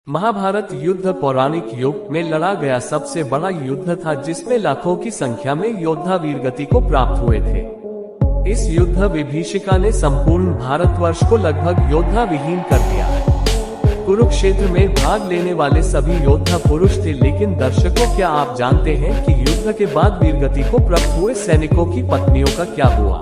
महाभारत युद्ध पौराणिक युग में लड़ा गया सबसे बड़ा युद्ध था, जिसमें लाखों की संख्या में योद्धा वीरगति को प्राप्त हुए थे। इस युद्ध विभीषिका ने संपूर्ण भारतवर्ष को लगभग योद्धा विहीन कर दिया। कुरुक्षेत्र में भाग लेने वाले सभी योद्धा पुरुष थे, लेकिन दर्शकों, क्या आप जानते हैं कि युद्ध के बाद वीरगति को प्राप्त हुए सैनिकों की पत्नियों का क्या हुआ?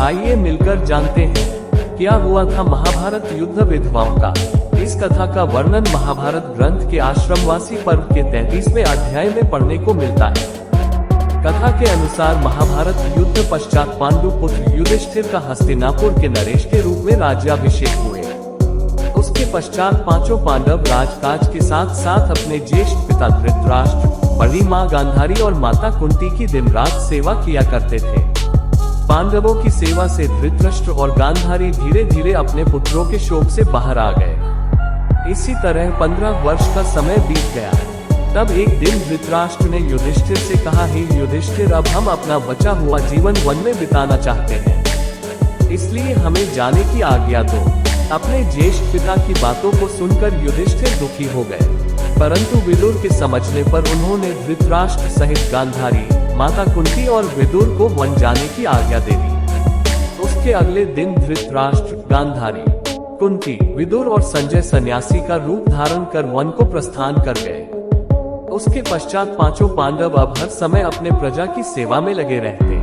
आइए मिलकर जानते हैं क्या हुआ था महाभारत युद्ध विधवाओं का। इस कथा का वर्णन महाभारत ग्रंथ के आश्रमवासी पर्व के 33वें अध्याय में पढ़ने को मिलता है। कथा के अनुसार महाभारत युद्ध पश्चात पांडु पुत्र युधिष्ठिर का हस्तिनापुर के नरेश के रूप में राज्याभिषेक हुए। उसके पश्चात पांचों पांडव राजकाज के साथ साथ अपने ज्येष्ठ पिता धृतराष्ट्र, बड़ी माँ गांधारी और माता कुंती की दिन रात सेवा किया करते थे। पांडवों की सेवा से धृतराष्ट्र और गांधारी धीरे धीरे अपने पुत्रों के शोक से बाहर आ गए। इसी तरह 15 वर्ष का समय बीत गया। तब एक दिन धृतराष्ट्र ने युधिष्ठिर से कहा, हे युधिष्ठिर, अब हम अपना बचा हुआ जीवन वन में बिताना चाहते हैं, इसलिए हमें जाने की आज्ञा दो। अपने ज्येष्ठ पिता की बातों को सुनकर युधिष्ठिर दुखी हो गए, परंतु विदुर के समझने पर उन्होंने धृतराष्ट्र सहित गांधारी, माता कुंती और विदुर को वन जाने की आज्ञा दे दी। उसके अगले दिन धृतराष्ट्र, गांधारी, कुंती, विदुर और संजय सन्यासी का रूप धारण कर वन को प्रस्थान कर गए। उसके पश्चात पांचों पांडव अब हर समय अपने प्रजा की सेवा में लगे रहते।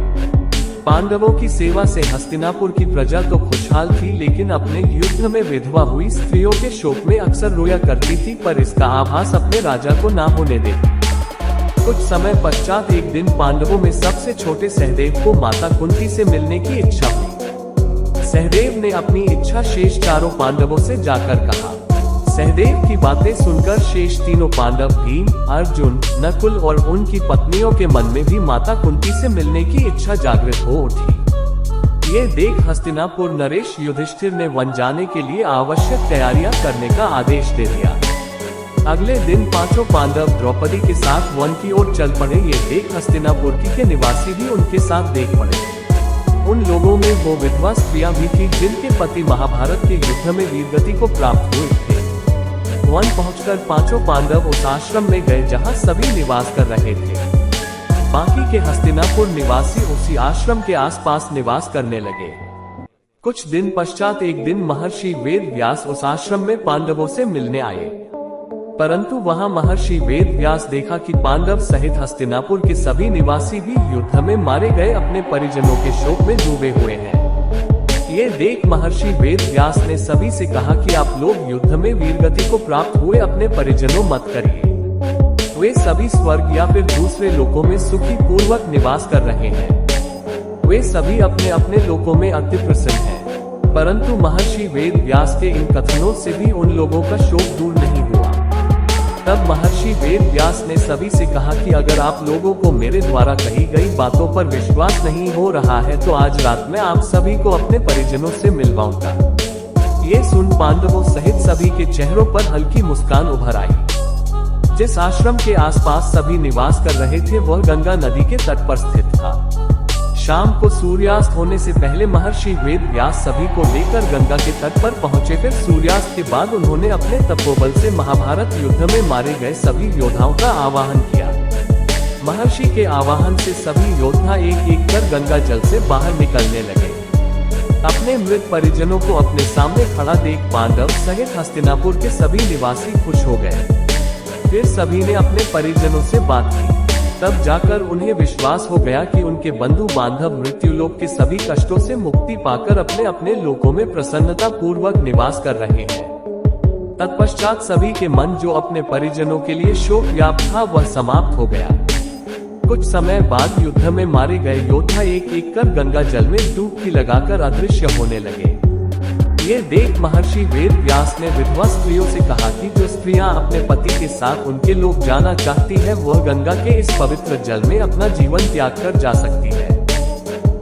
पांडवों की सेवा से हस्तिनापुर की प्रजा तो खुशहाल थी, लेकिन अपने युद्ध में विधवा हुई स्त्रियों के शोक में अक्सर रोया करती थी, पर इसका आभास अपने राजा को ना होने देती। कुछ समय पश्चात एक दिन पांडवों में सबसे छोटे सहदेव को माता कुंती से मिलने की इच्छा हुई। सहदेव ने अपनी इच्छा शेष चारों पांडवों से जाकर कहा। सहदेव की बातें सुनकर शेष तीनों पांडव भीम, अर्जुन, नकुल और उनकी पत्नियों के मन में भी माता कुंती से मिलने की इच्छा जागृत हो उठी। ये देख हस्तिनापुर नरेश युधिष्ठिर ने वन जाने के लिए आवश्यक तैयारियां करने का आदेश दे दिया। अगले दिन पांचों पांडव द्रौपदी के साथ वन की ओर चल पड़े। ये देख हस्तिनापुर के निवासी भी उनके साथ देख पड़े। उन लोगों में वो विधवा स्त्रियां भी थी जिनके पति महाभारत के युद्ध में वीरगति को प्राप्त हुए थे। वन पहुंचकर पांचों पांडव उस आश्रम में गए जहां सभी निवास कर रहे थे। बाकी के हस्तिनापुर निवासी उसी आश्रम के आसपास निवास करने लगे। कुछ दिन पश्चात एक दिन महर्षि वेद व्यास उस आश्रम में पांडवों से मिलने आए, परंतु वहां महर्षि वेद व्यास देखा कि पांडव सहित हस्तिनापुर के सभी निवासी भी युद्ध में मारे गए अपने परिजनों के शोक में डूबे हुए हैं। ये देख महर्षि वेद व्यास ने सभी से कहा कि आप लोग युद्ध में वीरगति को प्राप्त हुए अपने परिजनों मत करिए। वे सभी स्वर्ग या फिर दूसरे लोकों में सुखी पूर्वक निवास कर रहे हैं। वे सभी अपने अपने लोकों में अति प्रसन्न हैं। परंतु महर्षि वेद व्यास के इन कथनों से भी उन लोगों का शोक दूर नहीं हुआ। तब महर्षि वेद व्यास ने सभी से कहा कि अगर आप लोगों को मेरे द्वारा कही गई बातों पर विश्वास नहीं हो रहा है तो आज रात में आप सभी को अपने परिजनों से मिलवाऊंगा। ये सुन पांडवों सहित सभी के चेहरों पर हल्की मुस्कान उभर आई। जिस आश्रम के आसपास सभी निवास कर रहे थे वह गंगा नदी के तट पर स्थित था। शाम को सूर्यास्त होने से पहले महर्षि वेद व्यास सभी को लेकर गंगा के तट पर पहुंचे। फिर सूर्यास्त के बाद उन्होंने अपने तपोबल से महाभारत युद्ध में मारे गए सभी योद्धाओं का आवाहन किया। महर्षि के आवाहन से सभी योद्धा एक एक कर गंगा जल से बाहर निकलने लगे। अपने मृत परिजनों को अपने सामने खड़ा देख पांडव सहित हस्तिनापुर के सभी निवासी खुश हो गए। फिर सभी ने अपने परिजनों से बात की। तब जाकर उन्हें विश्वास हो गया कि उनके बंधु बांधव मृत्युलोक के सभी कष्टों से मुक्ति पाकर अपने अपने लोकों में प्रसन्नता पूर्वक निवास कर रहे हैं। तत्पश्चात सभी के मन जो अपने परिजनों के लिए शोक व्याप्त था वह समाप्त हो गया। कुछ समय बाद युद्ध में मारे गए योद्धा एक एक कर गंगा जल में डुबकी लगाकर अदृश्य होने लगे। ये देख महर्षि वेद व्यास ने विधवा स्त्रियों से कहा कि जो स्त्रियां अपने पति के साथ उनके लोक जाना चाहती है वह गंगा के इस पवित्र जल में अपना जीवन त्याग कर जा सकती है।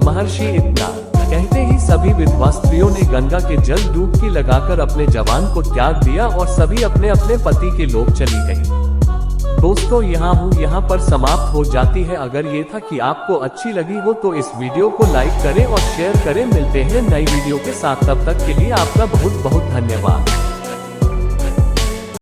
महर्षि इतना कहते ही सभी विधवा स्त्रियों ने गंगा के जल डुबकी लगाकर अपने जवान को त्याग दिया और सभी अपने अपने पति के लोक चली गयी। दोस्तों, यहाँ पर समाप्त हो जाती है। अगर ये था कि आपको अच्छी लगी हो तो इस वीडियो को लाइक करें और शेयर करें। मिलते हैं नई वीडियो के साथ, तब तक के लिए आपका बहुत बहुत धन्यवाद।